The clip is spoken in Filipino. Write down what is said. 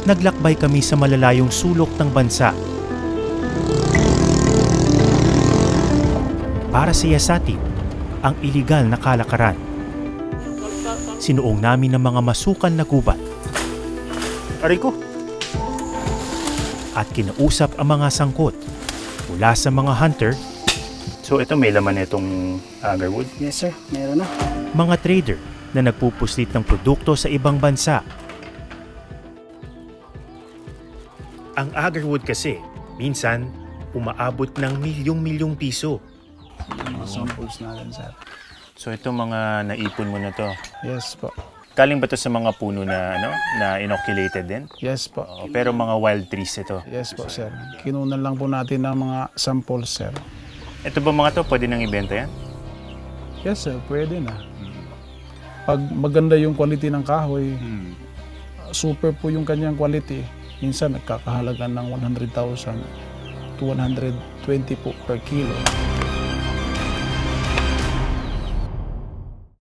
naglakbay kami sa malalayong sulok ng bansa para siyasatin ang iligal na kalakaran. Sinuong namin ng mga masukan na gubat. Aray ko! At kinausap ang mga sangkot mula sa mga hunter. So ito may laman itong agarwood? Yes sir, meron na. Mga trader na nagpupuslit ng produkto sa ibang bansa. Ang agarwood kasi, minsan, umaabot ng milyong-milyong piso. Mga samples natin sir. So ito mga naipon mo na to. Yes po. Galing ba to sa mga puno na na inoculated din? Yes po. Pero mga wild trees ito. Yes po sir. Kinunan lang po natin ng mga samples sir. Ito ba mga to, pwede nang ibenta yan? Yes sir, pwede na. Pag maganda yung quality ng kahoy, super po yung kanyang quality. Minsan nagkakahalaga ng 100,000 to 120 po per kilo.